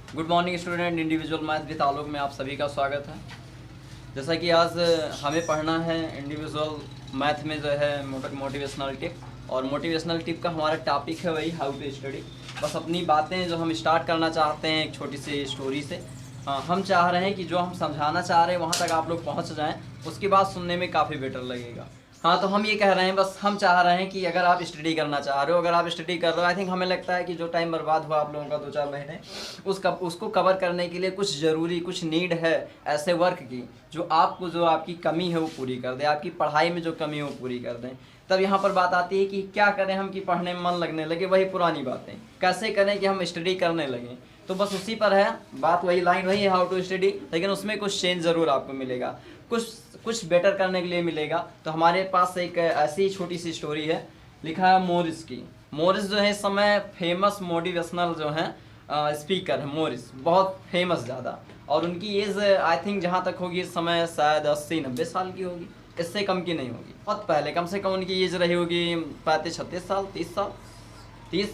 Good morning student, individual math with Alok में आप सभी का स्वागत है। जैसा कि आज हमें पढ़ना है इंडिविजुअल मैथ में जो है मोटिवेशनल टिप, और मोटिवेशनल टिप का हमारा टॉपिक है वही हाउ टू स्टडी। बस अपनी बातें जो हम स्टार्ट करना चाहते हैं एक छोटी सी स्टोरी से। हम चाह रहे हैं कि जो हम समझाना चाह रहे हैं वहाँ तक आप लोग पहुँच जाएँ, उसके बाद सुनने में काफ़ी बेटर लगेगा। हाँ, तो हम ये कह रहे हैं, बस हम चाह रहे हैं कि अगर आप स्टडी करना चाह रहे हो, अगर आप स्टडी कर रहे हो, आई थिंक हमें लगता है कि जो टाइम बर्बाद हुआ आप लोगों का 2-4 महीने, उसको कवर करने के लिए कुछ ज़रूरी, कुछ नीड है ऐसे वर्क की जो आपकी कमी है वो पूरी कर दे, आपकी पढ़ाई में जो कमी है वो पूरी कर दें। तब यहाँ पर बात आती है कि क्या करें हम कि पढ़ने में मन लगने लगे, वही पुरानी बातें कैसे करें कि हम स्टडी करने लगें। तो बस उसी पर है बात, वही लाइन वही है, हाउ टू स्टडी, लेकिन उसमें कुछ चेंज ज़रूर आपको मिलेगा, कुछ बेटर करने के लिए मिलेगा। तो हमारे पास एक ऐसी छोटी सी स्टोरी है, लिखा है मोरिस की। मोरिस जो है इस समय फेमस मोटिवेशनल जो है स्पीकर है। मोरिस बहुत फेमस ज़्यादा, और उनकी एज आई थिंक जहाँ तक होगी इस समय शायद 80-90 साल की होगी, इससे कम की नहीं होगी। बहुत पहले कम से कम उनकी एज रही होगी 35-36 साल, 30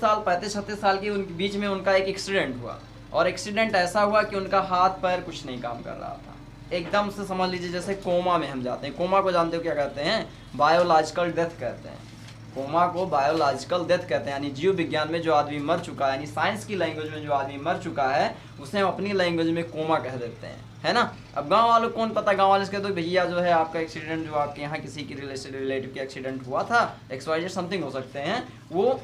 साल, 35-36 साल की। उनके बीच में उनका एक एक्सीडेंट हुआ, और एक्सीडेंट ऐसा हुआ कि उनका हाथ पैर कुछ नहीं काम कर रहा था। एकदम से समझ लीजिए जैसे कोमा में हम जाते हैं। कोमा को जानते हो क्या कहते हैं? बायोलॉजिकल डेथ कहते हैं। कोमा को बायोलॉजिकल डेथ कहते हैं, यानी जीव विज्ञान में जो आदमी मर चुका है, यानी साइंस की लैंग्वेज में जो आदमी मर चुका है उसे हम अपनी लैंग्वेज में कोमा कह देते हैं, है ना। अब गांव वालों को कौन पता, गांव वाले कहते तो भैया जो है आपका एक्सीडेंट, जो आपके यहाँ किसी की रिलेटिव के एक्सीडेंट हुआ था, XYZ समथिंग हो सकते हैं, वो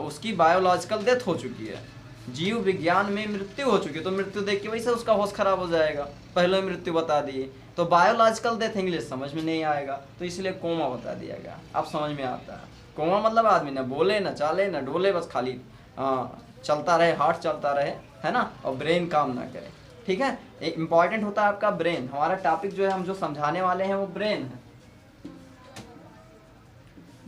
उसकी बायोलॉजिकल डेथ हो चुकी है, जीव विज्ञान में मृत्यु हो चुकी है। तो मृत्यु देख के वैसे उसका होश खराब हो जाएगा, पहले मृत्यु बता दिए तो बायोलॉजिकल डेथ इंग्लिश समझ में नहीं आएगा, तो इसलिए कोमा बता दिया गया। अब समझ में आता है। कोमा मतलब आदमी ना बोले ना चाले ना डोले, बस खाली चलता रहे, हार्ट चलता रहे, है ना, और ब्रेन काम ना करे। ठीक है, एक इंपॉर्टेंट होता है आपका ब्रेन। हमारा टॉपिक जो है, हम जो समझाने वाले हैं वो ब्रेन है,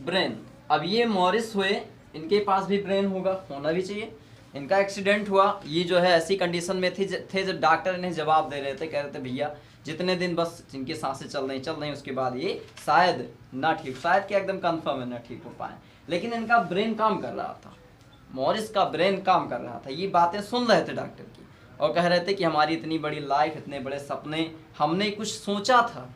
ब्रेन। अब ये मॉरिस हुए, इनके पास भी ब्रेन होना भी चाहिए। इनका एक्सीडेंट हुआ, ये जो है ऐसी कंडीशन में थे जब डॉक्टर इन्हें जवाब दे रहे थे, कह रहे थे भैया जितने दिन बस इनकी सांसें चल रही उसके बाद ये शायद ना ठीक, शायद क्या एकदम कंफर्म है ना ठीक हो पाए। लेकिन इनका ब्रेन काम कर रहा था, मॉरिस का ब्रेन काम कर रहा था। ये बातें सुन रहे थे डॉक्टर की, और कह रहे थे कि हमारी इतनी बड़ी लाइफ, इतने बड़े सपने, हमने कुछ सोचा था,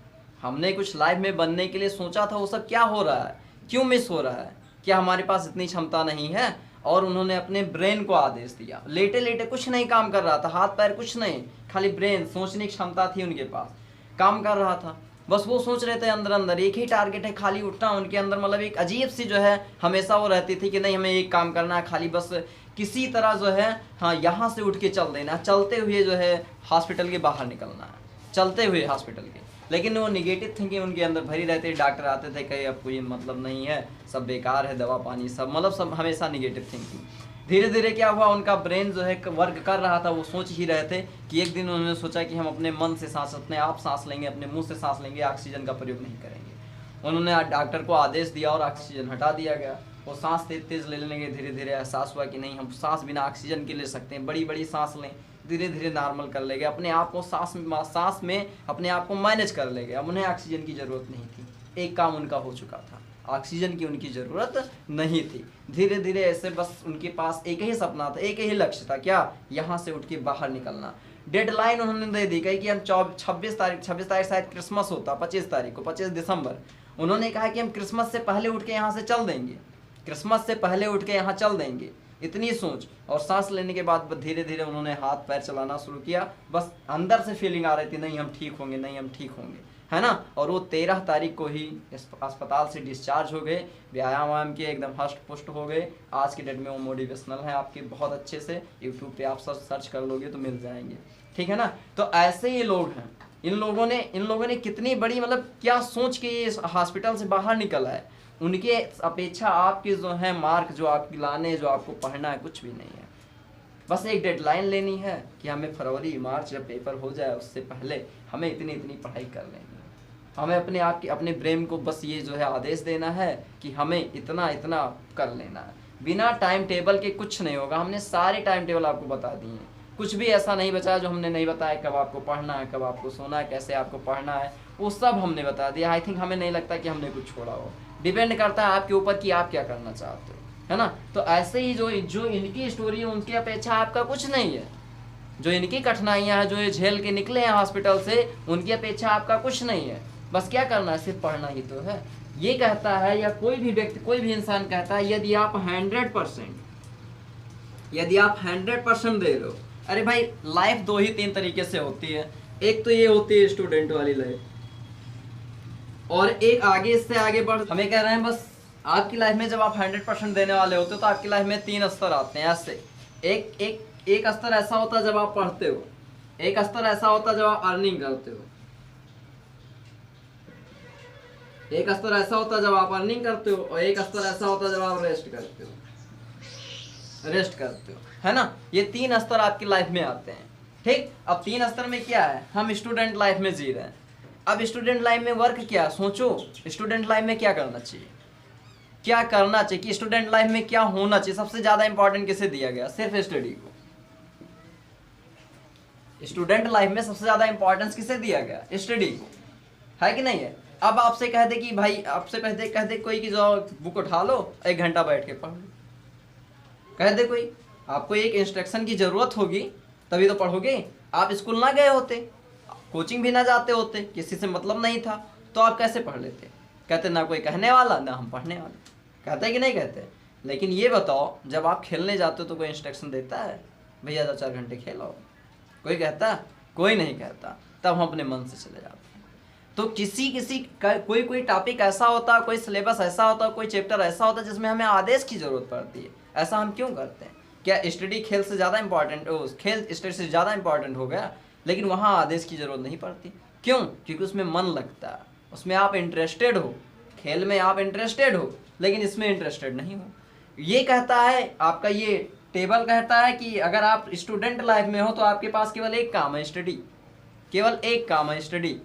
हमने कुछ लाइफ में बनने के लिए सोचा था, वो सब क्या हो रहा है, क्यों मिस हो रहा है, क्या हमारे पास इतनी क्षमता नहीं है। और उन्होंने अपने ब्रेन को आदेश दिया। लेटे लेटे कुछ नहीं काम कर रहा था, हाथ पैर कुछ नहीं, खाली ब्रेन, सोचने की क्षमता थी उनके पास, काम कर रहा था। बस वो सोच रहे थे अंदर अंदर, एक ही टारगेट है, खाली उठना। उनके अंदर मतलब एक अजीब सी जो है हमेशा वो रहती थी कि नहीं हमें एक काम करना है, खाली बस किसी तरह जो है हाँ यहाँ से उठ के चल देना, चलते हुए जो है हॉस्पिटल के बाहर निकलना है, चलते हुए हॉस्पिटल के। लेकिन वो निगेटिव थिंकिंग उनके अंदर भरी रहती। डॉक्टर आते थे, कहीं अब कोई मतलब नहीं है, सब बेकार है, दवा पानी सब, मतलब सब हमेशा निगेटिव थिंकिंग। धीरे धीरे क्या हुआ, उनका ब्रेन जो है वर्क कर रहा था। वो सोच ही रहे थे कि एक दिन उन्होंने सोचा कि हम अपने मन से सांस, अपने आप सांस लेंगे, अपने मुंह से सांस लेंगे, ऑक्सीजन का प्रयोग नहीं करेंगे। उन्होंने डॉक्टर को आदेश दिया और ऑक्सीजन हटा दिया गया। वो सांस तेज तेज ले लेंगे, धीरे धीरे एहसास हुआ कि नहीं हम सांस बिना ऑक्सीजन के ले सकते हैं, बड़ी बड़ी सांस लें, धीरे धीरे नॉर्मल कर लेंगे, अपने आप को सांस में अपने आप को मैनेज कर लेंगे। अब उन्हें ऑक्सीजन की ज़रूरत नहीं थी, एक काम उनका हो चुका था, ऑक्सीजन की उनकी ज़रूरत नहीं थी। धीरे धीरे ऐसे बस उनके पास एक ही सपना था, एक ही लक्ष्य था, क्या, यहाँ से उठ के बाहर निकलना। डेडलाइन उन्होंने दे दी कि हम 26 तारीख शायद क्रिसमस होता, 25 तारीख को, 25 दिसंबर, उन्होंने कहा कि हम क्रिसमस से पहले उठ के यहाँ से चल देंगे, क्रिसमस से पहले उठ के यहाँ चल देंगे। इतनी सोच और सांस लेने के बाद धीरे धीरे उन्होंने हाथ पैर चलाना शुरू किया। बस अंदर से फीलिंग आ रही थी नहीं हम ठीक होंगे, नहीं हम ठीक होंगे, है ना। और वो 13 तारीख को ही अस्पताल से डिस्चार्ज हो गए, व्यायाम किए, एकदम हष्ट पुष्ट हो गए। आज के डेट में वो मोटिवेशनल है आपके, बहुत अच्छे से यूट्यूब पे आप सर्च कर लोगे तो मिल जाएंगे, ठीक है ना। तो ऐसे ये लोग हैं। इन लोगों ने कितनी बड़ी मतलब क्या सोच के ये हॉस्पिटल से बाहर निकला है। उनके अपेक्षा आपके जो है मार्क, जो आपकी लाने, जो आपको पढ़ना है, कुछ भी नहीं है। बस एक डेडलाइन लेनी है कि हमें फरवरी मार्च जब पेपर हो जाए उससे पहले हमें इतनी इतनी पढ़ाई कर लेनी है। हमें अपने ब्रेन को बस ये जो है आदेश देना है कि हमें इतना इतना कर लेना है। बिना टाइम टेबल के कुछ नहीं होगा। हमने सारे टाइम टेबल आपको बता दिए हैं, कुछ भी ऐसा नहीं बचा जो हमने नहीं बताया। कब आपको पढ़ना है, कब आपको सोना है, कैसे आपको पढ़ना है, वो सब हमने बता दिया। आई थिंक हमें नहीं लगता कि हमने कुछ छोड़ा हो। डिपेंड करता है आपके ऊपर कि आप क्या करना चाहते हो, है ना। तो ऐसे ही जो इनकी स्टोरी है उनकी अपेक्षा आपका कुछ नहीं है। जो इनकी कठिनाइयाँ हैं, जो ये झेल के निकले हैं हॉस्पिटल से, उनकी अपेक्षा आपका कुछ नहीं है। बस क्या करना है, सिर्फ पढ़ना ही तो है। ये कहता है, या कोई भी व्यक्ति, कोई भी इंसान कहता है, यदि आप 100% दे रहे हो। अरे भाई, लाइफ 2 ही 3 तरीके से होती है। एक तो ये होती है स्टूडेंट वाली लाइफ, और एक आगे, इससे आगे बढ़, हमें कह रहे हैं बस आपकी लाइफ में जब आप 100% देने वाले होते हो तो आपकी लाइफ में 3 स्तर आते हैं ऐसे। एक स्तर ऐसा होता है जब आप पढ़ते हो, एक स्तर ऐसा होता है जब आप अर्निंग करते हो, एक स्तर ऐसा होता है जब आप अर्निंग करते हो, और एक स्तर ऐसा होता है जब आप रेस्ट करते हो, है ना। ये 3 स्तर आपकी लाइफ में आते हैं, ठीक। अब 3 स्तर में क्या है, हम स्टूडेंट लाइफ में जी रहे हैं। अब स्टूडेंट लाइफ में वर्क क्या, सोचो स्टूडेंट लाइफ में क्या करना चाहिए, क्या करना चाहिए, कि स्टूडेंट लाइफ में क्या होना चाहिए। सबसे ज्यादा इंपॉर्टेंट किसे दिया गया, सिर्फ स्टडी को। स्टूडेंट लाइफ में सबसे ज्यादा इंपॉर्टेंस किसे दिया गया, स्टडी को, है कि नहीं है। अब आपसे कह दे कि भाई, आपसे कह दे कोई कि जाओ बुक उठा लो, 1 घंटा बैठ के पढ़ लो, कह दे कोई, आपको एक इंस्ट्रक्शन की जरूरत होगी तभी तो पढ़ोगे। आप स्कूल ना गए होते, कोचिंग भी ना जाते होते, किसी से मतलब नहीं था, तो आप कैसे पढ़ लेते। कहते ना कोई कहने वाला, ना हम पढ़ने वाले, कहते कि नहीं कहते। लेकिन ये बताओ, जब आप खेलने जाते हो तो कोई इंस्ट्रक्शन देता है, भैया 4 घंटे खेलो, कोई कहता, कोई नहीं कहता। तब हम अपने मन से चले जाते हैं। तो कोई टॉपिक ऐसा होता है, कोई सिलेबस ऐसा होता है, कोई चैप्टर ऐसा होता है जिसमें हमें आदेश की जरूरत पड़ती है। ऐसा हम क्यों करते हैं, क्या स्टडी खेल से ज़्यादा इंपॉर्टेंट, खेल स्टडी से ज़्यादा इंपॉर्टेंट हो गया, लेकिन वहाँ आदेश की जरूरत नहीं पड़ती। क्यों, क्योंकि उसमें मन लगता है, उसमें आप इंटरेस्टेड हो, खेल में आप इंटरेस्टेड हो, लेकिन इसमें इंटरेस्टेड नहीं हो। ये कहता है आपका, ये टेबल कहता है कि अगर आप स्टूडेंट लाइफ में हो तो आपके पास केवल एक काम है, स्टडी, केवल एक काम है, स्टडी,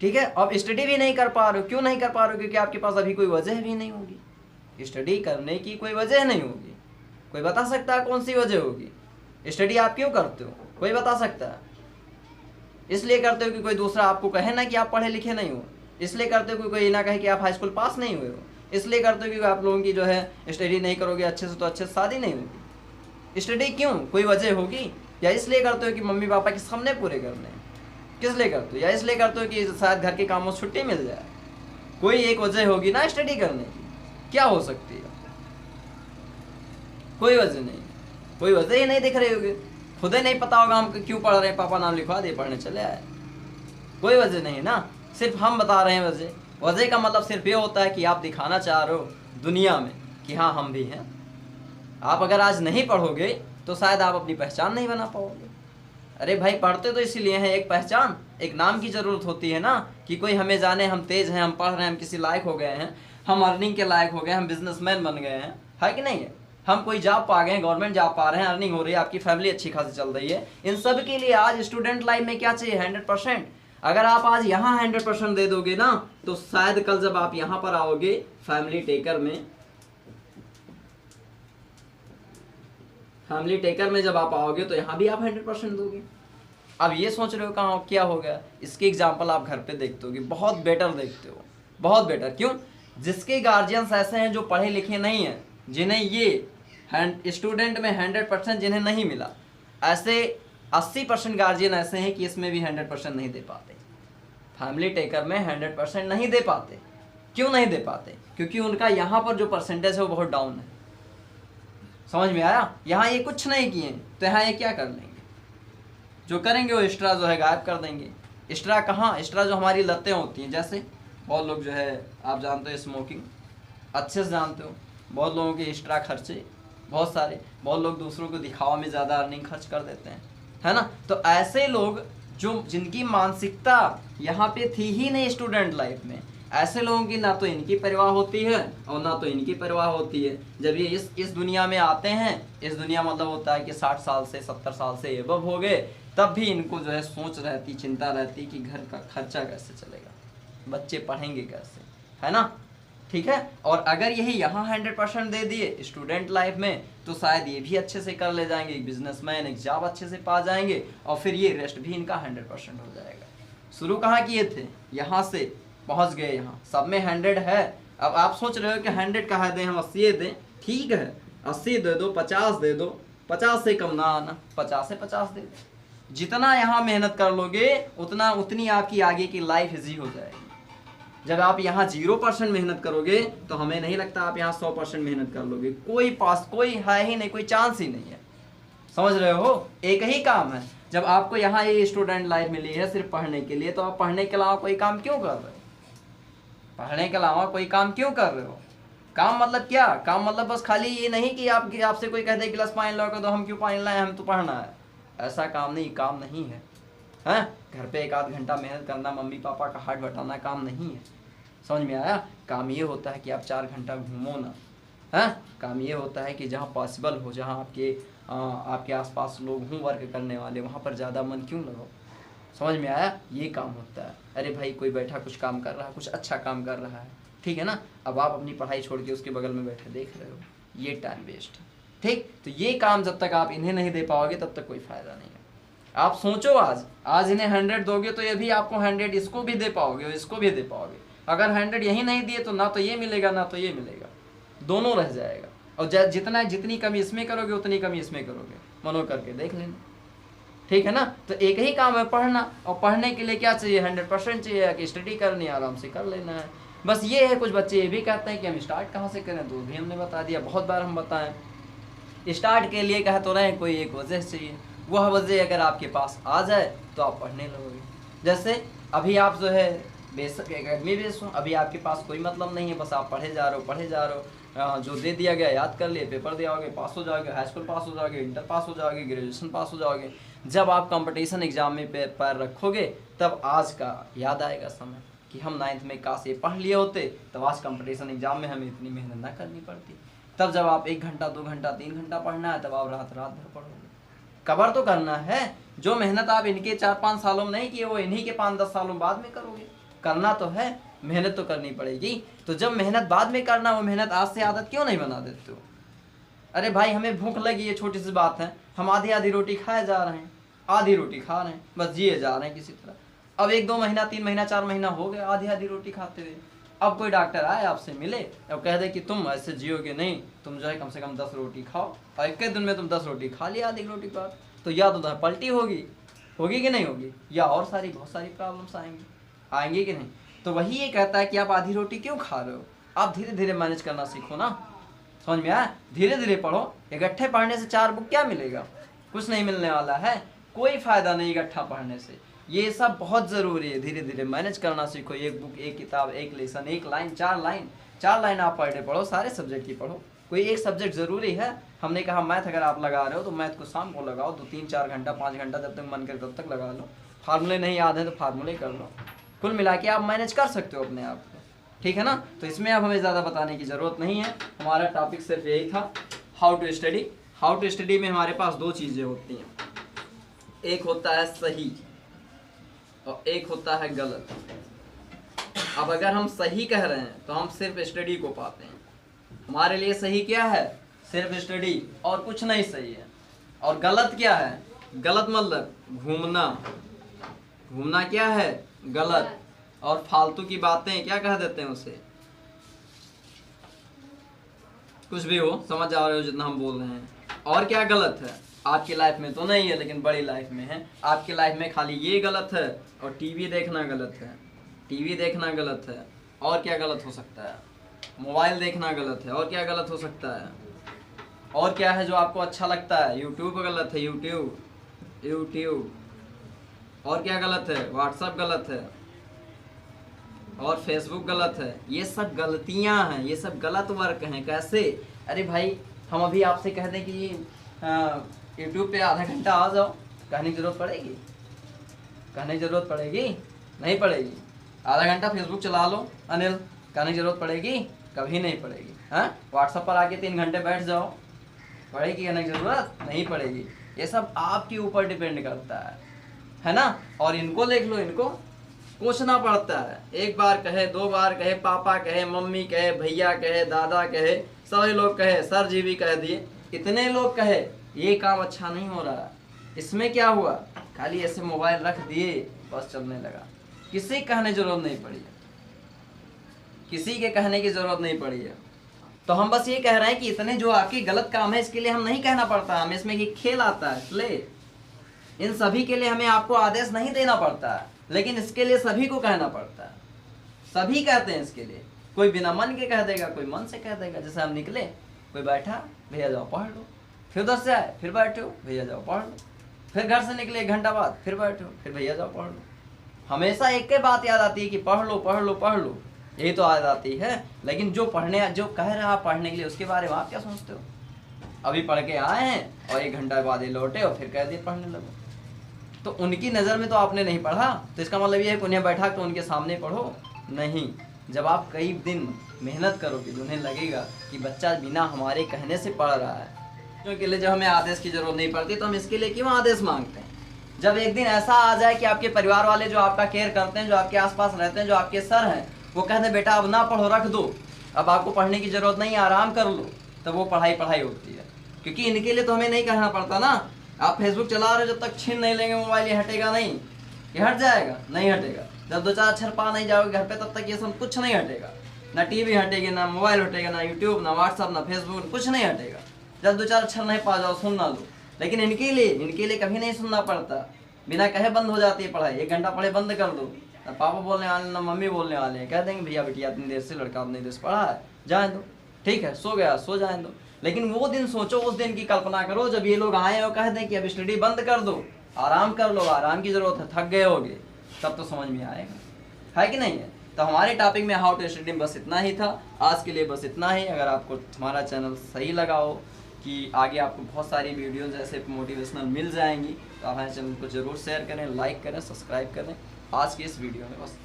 ठीक है। अब स्टडी भी नहीं कर पा रहे हो, क्यों नहीं कर पा रहे हो, क्योंकि आपके पास अभी कोई वजह भी नहीं होगी, स्टडी करने की कोई वजह नहीं होगी। कोई बता सकता है कौन सी वजह होगी, स्टडी आप क्यों करते हो, कोई बता सकता है। इसलिए करते हो कि कोई दूसरा आपको कहे ना कि आप पढ़े लिखे नहीं हो, इसलिए करते हो कि कोई ना कहे कि आप हाई स्कूल पास नहीं हुए हो, इसलिए करते हो कि आप लोगों की जो है स्टडी नहीं करोगे अच्छे से तो अच्छे से शादी नहीं होगी। स्टडी क्यों, कोई वजह होगी, या इसलिए करते हो कि मम्मी पापा के सपने पूरे करने हैं, किस लिए करते हो, या इसलिए करते हो कि शायद घर के कामों से छुट्टी मिल जाए। कोई एक वजह होगी ना स्टडी करने की, क्या हो सकती है, कोई वजह नहीं, कोई वजह ही नहीं दिख रही होगी, खुद ही नहीं पता होगा हम क्यों पढ़ रहे हैं, पापा नाम लिखवा दिए पढ़ने चले आए, कोई वजह नहीं ना, सिर्फ हम बता रहे हैं वजह। वजह का मतलब सिर्फ ये होता है कि आप दिखाना चाह रहे हो दुनिया में कि हाँ हम भी हैं। आप अगर आज नहीं पढ़ोगे तो शायद आप अपनी पहचान नहीं बना पाओगे। अरे भाई, पढ़ते तो इसीलिए हैं, एक पहचान, एक नाम की ज़रूरत होती है ना, कि कोई हमें जाने हम तेज हैं, हम पढ़ रहे हैं, हम किसी लायक हो गए हैं, हम अर्निंग के लायक हो गए, हम बिजनेसमैन बन गए हैं, है कि नहीं है। हम कोई जॉब पा गए हैं, गवर्नमेंट जॉब पा रहे हैं, अर्निंग हो रही है, आपकी फैमिली अच्छी खासी चल रही है। इन सब के लिए आज स्टूडेंट लाइफ में क्या चाहिए, 100%। अगर आप आज यहाँ 100% दे दोगे ना, तो शायद कल जब आप यहाँ पर आओगे फैमिली टेकर में जब आप आओगे तो यहाँ भी आप 100% दोगे। अब ये सोच रहे हो कहाँ क्या हो गया, इसके एग्जाम्पल आप घर पे देखते हो, बहुत बेटर देखते हो, बहुत बेटर। क्यों, जिसके गार्जियंस ऐसे हैं जो पढ़े लिखे नहीं हैं, जिन्हें ये स्टूडेंट में 100% जिन्हें नहीं मिला, ऐसे 80% गार्जियन ऐसे हैं कि इसमें भी 100% नहीं दे पाते, फैमिली टेकर में 100% नहीं दे पाते। क्यों नहीं दे पाते, क्योंकि उनका यहाँ पर जो परसेंटेज है वो बहुत डाउन है। समझ में आया, यहाँ ये कुछ नहीं किए तो यहाँ ये क्या कर लेंगे, जो करेंगे वो एक्स्ट्रा जो है गायब कर देंगे। एक्स्ट्रा कहाँ, एक्स्ट्रा जो हमारी लतें होती हैं, जैसे बहुत लोग जो है आप जानते हो स्मोकिंग, अच्छे से जानते हो, बहुत लोगों के एक्स्ट्रा खर्चे बहुत सारे, बहुत लोग दूसरों को दिखावा में ज़्यादा अर्निंग खर्च कर देते हैं, है ना। तो ऐसे लोग जो जिनकी मानसिकता यहाँ पे थी ही नहीं स्टूडेंट लाइफ में, ऐसे लोगों की ना तो इनकी परवाह होती है और ना तो इनकी परवाह होती है। जब ये इस दुनिया में आते हैं, इस दुनिया मतलब होता है कि 60 साल से 70 साल से एबव हो गए, तब भी इनको जो है सोच रहती, चिंता रहती कि घर का खर्चा कैसे चलेगा, बच्चे पढ़ेंगे कैसे, है ना। ठीक है, और अगर यही यहाँ 100% दे दिए स्टूडेंट लाइफ में, तो शायद ये भी अच्छे से कर ले जाएंगे, एक बिजनेसमैन, एक जॉब अच्छे से पा जाएंगे, और फिर ये रेस्ट भी इनका 100% हो जाएगा। शुरू कहाँ किए थे, यहाँ से पहुँच गए, यहाँ सब में 100 है। अब आप सोच रहे हो कि 100 कहाँ दें, हम 80 दें, ठीक है 80 दे दो, 50 दे दो, 50 से कम ना आना, 50 से 50 दे दो। जितना यहाँ मेहनत कर लोगे उतनी आपकी आगे की लाइफ इजी हो जाएगी। जब आप यहाँ 0% मेहनत करोगे तो हमें नहीं लगता आप यहाँ 100% मेहनत कर लोगे। कोई है ही नहीं, कोई चांस ही नहीं है। समझ रहे हो? एक ही काम है। जब आपको यहाँ ये स्टूडेंट लाइफ मिली है सिर्फ पढ़ने के लिए, तो आप पढ़ने के अलावा कोई काम क्यों कर रहे हो? पढ़ने के अलावा कोई काम क्यों कर रहे हो? काम मतलब क्या? काम मतलब बस खाली ये नहीं कि आपसे कोई कह दे गिलास पानी ला के दो, हम क्यों पानी लाए, हम तो पढ़ना है। ऐसा काम नहीं है। हैं? घर पे 1 आध घंटा मेहनत करना, मम्मी पापा का हाथ बटाना काम नहीं है। समझ में आया? काम ये होता है कि आप 4 घंटा घूमो ना। हैं? काम ये होता है कि जहाँ पॉसिबल हो, जहाँ आपके आसपास लोग हों वर्क करने वाले, वहाँ पर ज़्यादा मन क्यों लगाओ। समझ में आया? ये काम होता है। अरे भाई कोई बैठा कुछ काम कर रहा है, कुछ अच्छा काम कर रहा है, ठीक है ना, अब आप अपनी पढ़ाई छोड़ के उसके बगल में बैठे देख रहे हो, ये टाइम वेस्ट है। ठीक, तो ये काम जब तक आप इन्हें नहीं दे पाओगे तब तक कोई फ़ायदा नहीं है। आप सोचो, आज इन्हें 100 दोगे तो ये भी आपको 100 इसको भी दे पाओगे और इसको भी दे पाओगे। अगर 100 यही नहीं दिए तो ना तो ये मिलेगा ना तो ये मिलेगा, दोनों रह जाएगा। और जितनी कमी इसमें करोगे उतनी कमी इसमें करोगे, मनो करके देख लेना, ठीक है ना। तो एक ही काम है पढ़ना, और पढ़ने के लिए क्या चाहिए? 100% चाहिए कि स्टडी करनी है, आराम से कर लेना है। बस ये है, कुछ बच्चे ये भी कहते हैं कि हम स्टार्ट कहाँ से करें, तो भी हमने बता दिया, बहुत बार हम बताएं। स्टार्ट के लिए कह तो रहे हैं, कोई एक वजह चाहिए, वह वजह अगर आपके पास आ जाए तो आप पढ़ने लगोगे। जैसे अभी आप जो है बेसिक एकेडमी बेस हो, अभी आपके पास कोई मतलब नहीं है, बस आप पढ़े जा रहे हो, जो दे दिया गया याद कर लिए, पेपर दे आओगे, पास हो जाओगे, हाई स्कूल पास हो जाओगे, इंटर पास हो जाओगे, ग्रेजुएशन पास हो जाओगे। जब आप कंपटीशन एग्जाम में पैर रखोगे तब आज का याद आएगा समय कि हम 9th में काश ये पढ़ लिए होते, तब आज कंपटीशन एग्जाम में हमें इतनी मेहनत ना करनी पड़ती। तब जब आप 1 घंटा 2 घंटा 3 घंटा पढ़ना है, तब आप रात भर पढ़ोगे। कवर तो करना है, जो मेहनत आप इनके 4-5 सालों में नहीं किए वो इन्हीं के 5-10 सालों बाद में करोगे। करना तो है, मेहनत तो करनी पड़ेगी। तो जब मेहनत बाद में करना, वो मेहनत आज से आदत क्यों नहीं बना देते हो? अरे भाई हमें भूख लगी है, छोटी सी बात है, हम आधी रोटी खाए जा रहे हैं, आधी रोटी खा रहे हैं, बस जिए जा रहे हैं किसी तरह। अब 1-2 महीना 3 महीना 4 महीना हो गया आधी रोटी खाते हुए। अब कोई डॉक्टर आए आपसे मिले अब कह दे कि तुम ऐसे जियोगे नहीं, तुम जो है कम से कम 10 रोटी खाओ, और 1 दिन में तुम 10 रोटी खा लिया आधी रोटी बाद, तो या तो पलटी होगी कि नहीं होगी, या और बहुत सारी प्रॉब्लम्स आएंगी कि नहीं। तो वही ये कहता है कि आप आधी रोटी क्यों खा रहे हो? आप धीरे धीरे मैनेज करना सीखो ना। समझ में आया? धीरे धीरे पढ़ो। इकट्ठे पढ़ने से 4 बुक क्या मिलेगा? कुछ नहीं मिलने वाला है, कोई फायदा नहीं इकट्ठा पढ़ने से। ये सब बहुत ज़रूरी है, धीरे धीरे मैनेज करना सीखो। 1 बुक, 1 किताब, 1 लेसन, 1 लाइन, 4 लाइन आप पर डे पढ़ो, सारे सब्जेक्ट की पढ़ो, कोई एक सब्जेक्ट ज़रूरी है। हमने कहा मैथ अगर आप लगा रहे हो तो मैथ को शाम को लगाओ, 2-3-4 घंटा 5 घंटा जब तक मन करे तब तक लगा लो। फार्मूले नहीं याद है तो फार्मूले कर लो, कुल मिला के आप मैनेज कर सकते हो अपने आप को, ठीक है ना। तो इसमें अब हमें ज़्यादा बताने की ज़रूरत नहीं है, हमारा टॉपिक सिर्फ यही था, how to study. How to study में हमारे पास 2 चीज़ें होती हैं, एक होता है सही और एक होता है गलत। अब अगर हम सही कह रहे हैं तो हम सिर्फ स्टडी को पाते हैं, हमारे लिए सही क्या है? सिर्फ स्टडी और कुछ नहीं सही है। और गलत क्या है? गलत मतलब घूमना क्या है? गलत। और फालतू की बातें क्या कह देते हैं उसे? कुछ भी हो, समझ आ रहे हो जितना हम बोल रहे हैं। और क्या गलत है? आपकी लाइफ में तो नहीं है लेकिन बड़ी लाइफ में है। आपकी लाइफ में खाली ये गलत है और टीवी देखना गलत है, टीवी देखना गलत है। और क्या गलत हो सकता है? मोबाइल देखना गलत है। और क्या गलत हो सकता है? और क्या है जो आपको अच्छा लगता है? यूट्यूब गलत है, यूट्यूब। और क्या गलत है? व्हाट्सएप गलत है और फेसबुक गलत है। ये सब गलतियां हैं, ये सब गलत वर्क हैं। कैसे? अरे भाई हम अभी आपसे कह दें कि यूट्यूब पे आधा घंटा आ जाओ, कहने की ज़रूरत पड़ेगी? कहने की ज़रूरत पड़ेगी? नहीं पड़ेगी। आधा घंटा फेसबुक चला लो अनिल, कहने की ज़रूरत पड़ेगी? कभी नहीं पड़ेगी। हाँ, व्हाट्सएप पर आके 3 घंटे बैठ जाओ, पड़ेगी कहने की ज़रूरत? नहीं पड़ेगी। ये सब आपके ऊपर डिपेंड करता है ना। और इनको देख लो, इनको पूछना पड़ता है, 1 बार कहे, 2 बार कहे, पापा कहे, मम्मी कहे, भैया कहे, दादा कहे, सभी लोग कहे, सर जी भी कह दिए, इतने लोग कहे ये काम अच्छा नहीं हो रहा। इसमें क्या हुआ? खाली ऐसे मोबाइल रख दिए, बस चलने लगा। किसी कहने की जरूरत नहीं पड़ी है, किसी के कहने की जरूरत नहीं पड़ी है। तो हम बस ये कह रहे हैं कि इतने जो आपके गलत काम है इसके लिए हम नहीं कहना पड़ता, हमें इसमें कि खेल आता है प्ले, इन सभी के लिए हमें आपको आदेश नहीं देना पड़ता है, लेकिन इसके लिए सभी को कहना पड़ता है। सभी कहते हैं इसके लिए, कोई बिना मन के कह देगा, कोई मन से कह देगा। जैसे हम निकले, कोई बैठा, भैया जाओ पढ़ लो, फिर उधर से आए, फिर बैठो, भैया जाओ पढ़ लो, फिर घर से निकले 1 घंटा बाद, फिर बैठो, फिर भैया जाओ पढ़ लो। हमेशा एक ही बात याद आती है कि पढ़ लो पढ़ लो पढ़ लो, यही तो याद आती है। लेकिन जो कह रहा है पढ़ने के लिए, उसके बारे में आप क्या सोचते हो? अभी पढ़ के आए हैं और 1 घंटा बाद ये लौटे और फिर कह दिए पढ़ने लगो। तो उनकी नज़र में तो आपने नहीं पढ़ा, तो इसका मतलब ये है कि उन्हें बैठा तो उनके सामने पढ़ो नहीं। जब आप कई दिन मेहनत करोगे तो उन्हें लगेगा कि बच्चा बिना हमारे कहने से पढ़ रहा है। क्योंकि लिए जब हमें आदेश की जरूरत नहीं पड़ती तो हम इसके लिए क्यों आदेश मांगते हैं? जब एक दिन ऐसा आ जाए कि आपके परिवार वाले जो आपका केयर करते हैं, जो आपके आसपास रहते हैं, जो आपके सर हैं, वो कहते हैं बेटा अब ना पढ़ो, रख दो, अब आपको पढ़ने की जरूरत नहीं, आराम कर लो, तब वो पढ़ाई होती है। क्योंकि इनके लिए तो हमें नहीं कहना पड़ता ना। आप फेसबुक चला रहे हो, जब तक छीन नहीं लेंगे मोबाइल ये हटेगा नहीं, ये हट जाएगा नहीं हटेगा। जब 2-4 अक्षर पा नहीं जाओगे घर पे, तब तक ये सब कुछ नहीं हटेगा। ना टीवी हटेगी, ना मोबाइल हटेगा, ना यूट्यूब, ना व्हाट्सअप, ना फेसबुक, कुछ नहीं हटेगा जब 2-4 अक्षर नहीं पा जाओ, सुन ना लो। लेकिन इनके लिए कभी नहीं सुनना पड़ता, बिना कहे बंद हो जाती है पढ़ाई। 1 घंटा पढ़े बंद कर दो, ना पापा बोलने वाले ना मम्मी बोलने वाले हैं, कह देंगे भैया बेटिया इतनी देर से, लड़का इतनी देर से पढ़ा है, जाए दो, ठीक है सो गया सो जाए दो। लेकिन वो दिन सोचो, उस दिन की कल्पना करो जब ये लोग आए और कह दें कि अब स्टडी बंद कर दो, आराम कर लो, आराम की जरूरत है, थक गए होगे, तब तो समझ में आएगा, है कि नहीं है? तो हमारे टॉपिक में हाउ टू स्टडी बस इतना ही था आज के लिए, बस इतना ही। अगर आपको हमारा चैनल सही लगा हो कि आगे आपको बहुत सारी वीडियोज़ ऐसे मोटिवेशनल मिल जाएंगी, तो हमारे चैनल को जरूर शेयर करें, लाइक करें, सब्सक्राइब करें। आज की इस वीडियो में बस